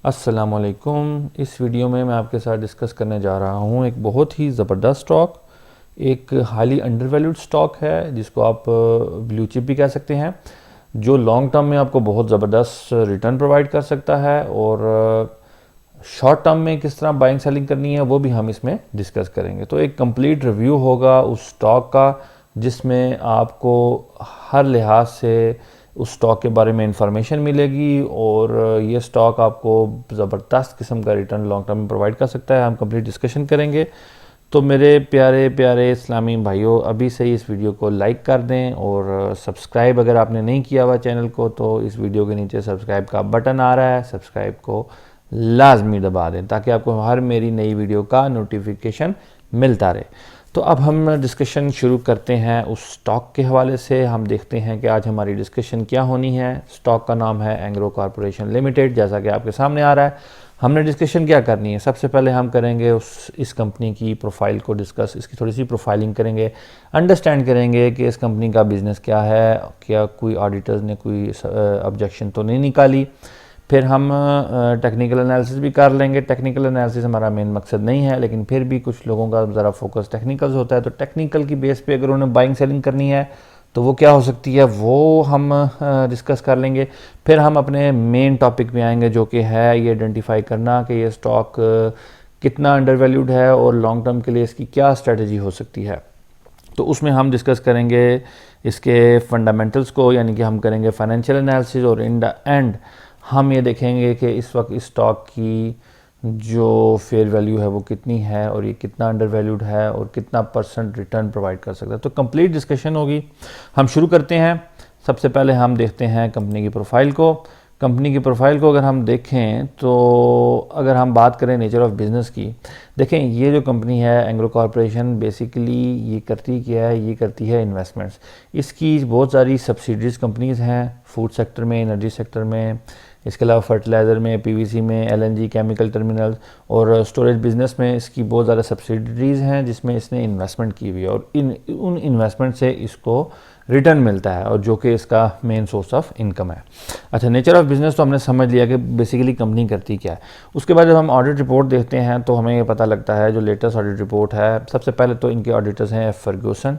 अस्सलामुअलैकुम। इस वीडियो में मैं आपके साथ डिस्कस करने जा रहा हूँ एक बहुत ही ज़बरदस्त स्टॉक, एक हाईली अंडरवैल्यूड स्टॉक है जिसको आप ब्लू चिप भी कह सकते हैं, जो लॉन्ग टर्म में आपको बहुत ज़बरदस्त रिटर्न प्रोवाइड कर सकता है और शॉर्ट टर्म में किस तरह बाइंग सेलिंग करनी है वो भी हम इसमें डिस्कस करेंगे। तो एक कंप्लीट रिव्यू होगा उस स्टॉक का जिसमें आपको हर लिहाज से उस स्टॉक के बारे में इंफॉर्मेशन मिलेगी और ये स्टॉक आपको ज़बरदस्त किस्म का रिटर्न लॉन्ग टर्म में प्रोवाइड कर सकता है। हम कंप्लीट डिस्कशन करेंगे। तो मेरे प्यारे प्यारे इस्लामी भाइयों, अभी से ही इस वीडियो को लाइक कर दें और सब्सक्राइब अगर आपने नहीं किया हुआ चैनल को तो इस वीडियो के नीचे सब्सक्राइब का बटन आ रहा है, सब्सक्राइब को लाजमी दबा दें ताकि आपको हर मेरी नई वीडियो का नोटिफिकेशन मिलता रहे। तो अब हम डिस्कशन शुरू करते हैं उस स्टॉक के हवाले से। हम देखते हैं कि आज हमारी डिस्कशन क्या होनी है। स्टॉक का नाम है एंग्रो कॉरपोरेशन लिमिटेड, जैसा कि आपके सामने आ रहा है। हमने डिस्कशन क्या करनी है, सबसे पहले हम करेंगे इस कंपनी की प्रोफाइल को डिस्कस, इसकी थोड़ी सी प्रोफाइलिंग करेंगे, अंडरस्टैंड करेंगे कि इस कंपनी का बिज़नेस क्या है, क्या कोई ऑडिटर्स ने कोई ऑब्जेक्शन तो नहीं निकाली। फिर हम टेक्निकल एनालिसिस भी कर लेंगे। टेक्निकल एनालिसिस हमारा मेन मकसद नहीं है, लेकिन फिर भी कुछ लोगों का ज़रा फोकस टेक्निकल्स होता है, तो टेक्निकल की बेस पे अगर उन्हें बाइंग सेलिंग करनी है तो वो क्या हो सकती है वो हम डिस्कस कर लेंगे। फिर हम अपने मेन टॉपिक में आएंगे जो कि है ये आइडेंटिफाई करना कि ये स्टॉक कितना अंडर वैल्यूड है और लॉन्ग टर्म के लिए इसकी क्या स्ट्रेटजी हो सकती है। तो उसमें हम डिस्कस करेंगे इसके फंडामेंटल्स को, यानी कि हम करेंगे फाइनेंशियल एनालिसिस और इन द एंड हम ये देखेंगे कि इस वक्त इस स्टॉक की जो फेयर वैल्यू है वो कितनी है और ये कितना अंडर वैल्यूड है और कितना परसेंट रिटर्न प्रोवाइड कर सकता है। तो कंप्लीट डिस्कशन होगी। हम शुरू करते हैं। सबसे पहले हम देखते हैं कंपनी की प्रोफाइल को। कंपनी की प्रोफाइल को अगर हम देखें तो अगर हम बात करें नेचर ऑफ बिज़नेस की, देखें ये जो कंपनी है एंग्रो कॉरपोरेशन बेसिकली ये करती क्या है, ये करती है इन्वेस्टमेंट्स। इसकी बहुत सारी सब्सिडरीज कंपनीज़ हैं फूड सेक्टर में, एनर्जी सेक्टर में, इसके अलावा फर्टिलाइज़र में, पीवीसी में, एलएनजी, केमिकल टर्मिनल और स्टोरेज बिजनेस में इसकी बहुत ज़्यादा सब्सिडरीज़ हैं जिसमें इसने इन्वेस्टमेंट की हुई है और उन इन्वेस्टमेंट से इसको रिटर्न मिलता है और जो कि इसका मेन सोर्स ऑफ इनकम है। अच्छा, नेचर ऑफ बिज़नेस तो हमने समझ लिया कि बेसिकली कंपनी करती क्या है। उसके बाद जब हम ऑडिट रिपोर्ट देखते हैं तो हमें ये पता लगता है, जो लेटेस्ट ऑडिट रिपोर्ट है, सबसे पहले तो इनके ऑडिटर्स हैं फर्गूसन।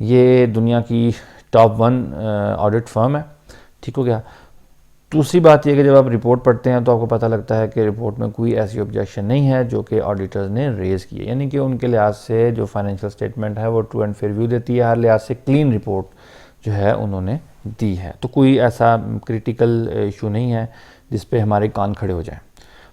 ये दुनिया की टॉप 1 ऑडिट फर्म है। ठीक हो गया। दूसरी बात यह कि जब आप रिपोर्ट पढ़ते हैं तो आपको पता लगता है कि रिपोर्ट में कोई ऐसी ऑब्जेक्शन नहीं है जो कि ऑडिटर्स ने रेज़ की है, यानी कि उनके लिहाज से जो फाइनेंशियल स्टेटमेंट है वो ट्रू एंड फेयर व्यू देती है, हर लिहाज से क्लीन रिपोर्ट जो है उन्होंने दी है। तो कोई ऐसा क्रिटिकल इशू नहीं है जिस पे हमारे कान खड़े हो जाएं।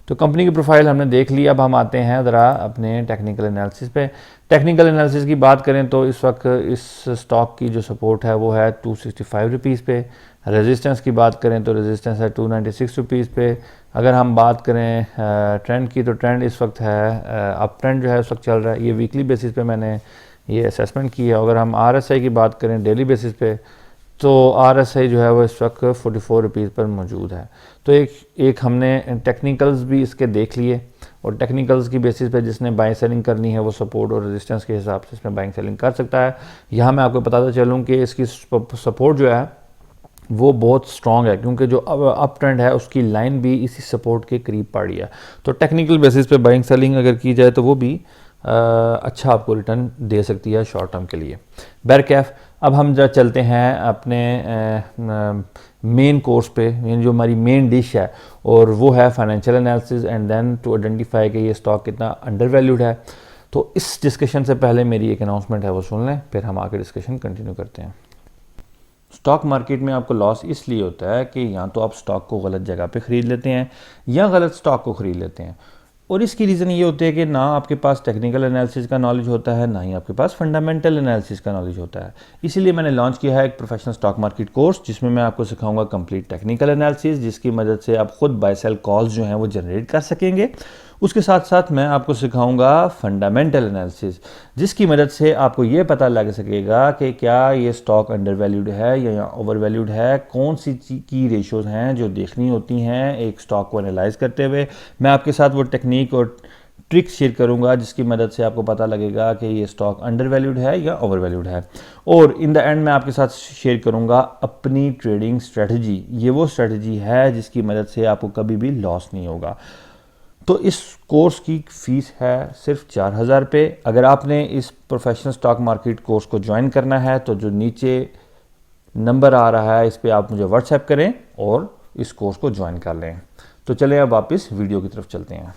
तो कंपनी की प्रोफाइल हमने देख ली। अब हम आते हैं ज़रा अपने टेक्निकल एनालिसिस पे। टेक्निकल एनालिसिस की बात करें तो इस वक्त इस स्टॉक की जो सपोर्ट है वो है 265 रुपीज़ पे। रेजिस्टेंस की बात करें तो रेजिस्टेंस है 296 रुपीज़ पे। अगर हम बात करें ट्रेंड की तो ट्रेंड इस वक्त है अप ट्रेंड जो है उस वक्त चल रहा है। ये वीकली बेसिस पे मैंने ये असेसमेंट की है। अगर हम आरएसआई की बात करें डेली बेसिस पे तो आरएसआई जो है वो इस वक्त 44 रुपीज़ पर मौजूद है। तो एक हमने टेक्निकल्स भी इसके देख लिए और टेक्निकल्स की बेसिस पे जिसने बाइंग सेलिंग करनी है वो सपोर्ट और रेजिस्टेंस के हिसाब से इसमें बाइंग सेलिंग कर सकता है। यहाँ मैं आपको बताता चलूँ कि इसकी सपोर्ट जो है वो बहुत स्ट्रॉन्ग है क्योंकि जो अप ट्रेंड है उसकी लाइन भी इसी सपोर्ट के करीब पड़ रही है। तो टेक्निकल बेसिस पे बाइंग सेलिंग अगर की जाए तो वो भी अच्छा आपको रिटर्न दे सकती है शॉर्ट टर्म के लिए। बैरकैफ अब हम जब चलते हैं अपने मेन कोर्स पे, जो हमारी मेन डिश है और वो है financial analysis and then to identify कि ये स्टॉक कितना अंडर वैल्यूड है। तो इस डिस्कशन से पहले मेरी एक अनाउंसमेंट है वो सुन लें, फिर हम आगे डिस्कशन कंटिन्यू करते हैं। स्टॉक मार्केट में आपको लॉस इसलिए होता है कि या तो आप स्टॉक को गलत जगह पे ख़रीद लेते हैं या गलत स्टॉक को ख़रीद लेते हैं, और इसकी रीज़न ये होती है कि ना आपके पास टेक्निकल एनालिसिस का नॉलेज होता है, ना ही आपके पास फंडामेंटल एनालिसिस का नॉलेज होता है। इसीलिए मैंने लॉन्च किया है एक प्रोफेशनल स्टॉक मार्केट कोर्स जिसमें मैं आपको सिखाऊंगा कंप्लीट टेक्निकल एनालिसिस, जिसकी मदद से आप खुद बाय सेल कॉल्स जो हैं वो जनरेट कर सकेंगे। उसके साथ साथ मैं आपको सिखाऊंगा फंडामेंटल एनालिसिस, जिसकी मदद से आपको ये पता लग सकेगा कि क्या ये स्टॉक अंडर वैल्यूड है या ओवर वैल्यूड है, कौन सी की रेशोज़ हैं जो देखनी होती हैं एक स्टॉक को एनालाइज करते हुए। मैं आपके साथ वो टेक्निक और ट्रिक शेयर करूंगा जिसकी मदद से आपको पता लगेगा कि ये स्टॉक अंडर वैल्यूड है या ओवर वैल्यूड है। और इन द एंड मैं आपके साथ शेयर करूंगा अपनी ट्रेडिंग स्ट्रेटजी। ये वो स्ट्रेटजी है जिसकी मदद से आपको कभी भी लॉस नहीं होगा। तो इस कोर्स की फ़ीस है सिर्फ 4000 रुपये। अगर आपने इस प्रोफेशनल स्टॉक मार्केट कोर्स को ज्वाइन करना है तो जो नीचे नंबर आ रहा है इस पर आप मुझे व्हाट्सएप करें और इस कोर्स को ज्वाइन कर लें। तो चलें अब वापस वीडियो की तरफ चलते हैं।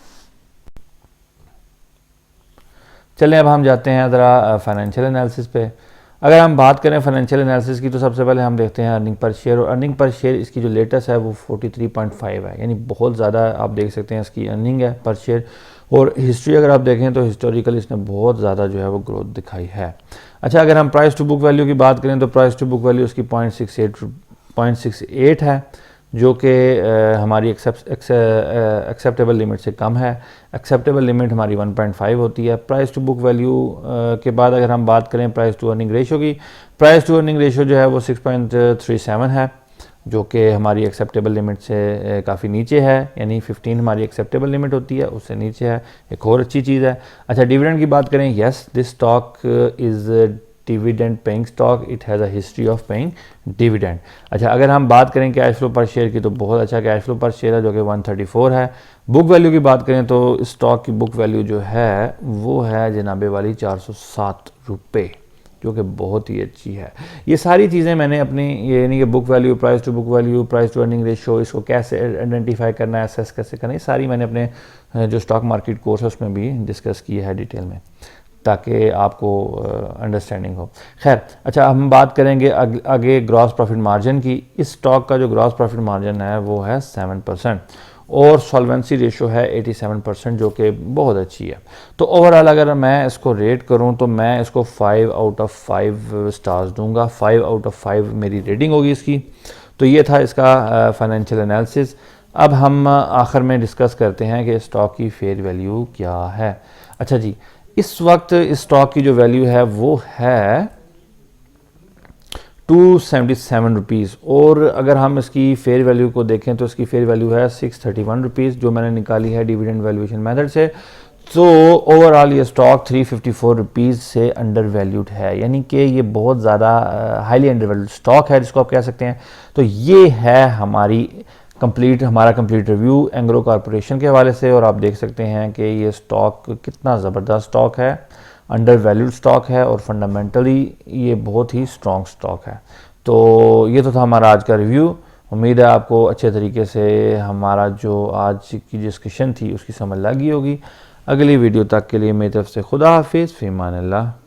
चलें अब हम जाते हैं ज़रा फाइनेंशियल एनालिसिस पे। अगर हम बात करें फाइनेंशियल एनालिसिस की तो सबसे पहले हम देखते हैं अर्निंग पर शेयर। और अर्निंग पर शेयर इसकी जो लेटेस्ट है वो 43.5 है, यानी बहुत ज़्यादा आप देख सकते हैं इसकी अर्निंग है पर शेयर। और हिस्ट्री अगर आप देखें तो हिस्टोरिकल इसने बहुत ज़्यादा जो है वो ग्रोथ दिखाई है। अच्छा, अगर हम प्राइस टू बुक वैल्यू की बात करें तो प्राइस टू बुक वैल्यू उसकी 0.68 है, जो कि हमारी एक्सेप्टेबल लिमिट से कम है। एक्सेप्टेबल लिमिट हमारी 1.5 होती है। प्राइस टू बुक वैल्यू के बाद अगर हम बात करें प्राइस टू अर्निंग रेशो की, प्राइस टू अर्निंग रेशो जो है वो 6.37 है, जो कि हमारी एक्सेप्टेबल लिमिट से काफ़ी नीचे है, यानी 15 हमारी एक्सेप्टेबल लिमिट होती है, उससे नीचे है। एक और अच्छी चीज़ है। अच्छा, डिविडेंड की बात करें, yes this stock is dividend paying stock, it has a history of paying dividend. अच्छा, अगर हम बात करें कैश फ्लो पर शेयर की तो बहुत अच्छा कैश फ्लो पर शेयर है जो कि 134 है। बुक वैल्यू की बात करें तो स्टॉक की बुक वैल्यू जो है वो है जनाबे वाली 407 रुपये, जो कि बहुत ही अच्छी है। ये सारी चीज़ें मैंने अपनी ये यानी कि book value, price to book value, price to earning ratio, इसको कैसे आइडेंटिफाई करना है, असेस कैसे करना है, ये सारी मैंने अपने जो स्टॉक मार्केट कोर्स है उसमें भी डिस्कस की है डिटेल में, ताकि आपको अंडरस्टैंडिंग हो। खैर, अच्छा हम बात करेंगे आगे ग्रॉस प्रॉफिट मार्जिन की। इस स्टॉक का जो ग्रॉस प्रॉफिट मार्जिन है वो है 7% और सॉल्वेंसी रेशो है 87%, जो कि बहुत अच्छी है। तो ओवरऑल अगर मैं इसको रेट करूं तो मैं इसको 5 आउट ऑफ 5 स्टार्स दूंगा। 5 आउट ऑफ 5 मेरी रेटिंग होगी इसकी। तो ये था इसका फाइनेंशियल एनालिसिस। अब हम आखिर में डिस्कस करते हैं कि स्टॉक की फेयर वैल्यू क्या है। अच्छा जी, इस वक्त इस स्टॉक की जो वैल्यू है वो है 277 रुपीज़। और अगर हम इसकी फेयर वैल्यू को देखें तो इसकी फेयर वैल्यू है 631 रुपीज़, जो मैंने निकाली है डिविडेंड वैल्यूएशन मेथड से। तो ओवरऑल ये स्टॉक 354 रुपीज़ से अंडर वैल्यूड है, यानी कि ये बहुत ज़्यादा हाईली अंडर वैल्यूड स्टॉक है जिसको आप कह सकते हैं। तो ये है हमारा कंप्लीट रिव्यू एंग्रो कॉरपोरेशन के हवाले से। और आप देख सकते हैं कि ये स्टॉक कितना ज़बरदस्त स्टॉक है, अंडर वैल्यूड स्टॉक है और फंडामेंटली ये बहुत ही स्ट्रॉन्ग स्टॉक है। तो ये तो था हमारा आज का रिव्यू। उम्मीद है आपको अच्छे तरीके से हमारा जो आज की डिस्कशन थी उसकी समझ लगी होगी। अगली वीडियो तक के लिए मेरी तरफ से खुदा हाफिज़, फ़ी अमान अल्लाह।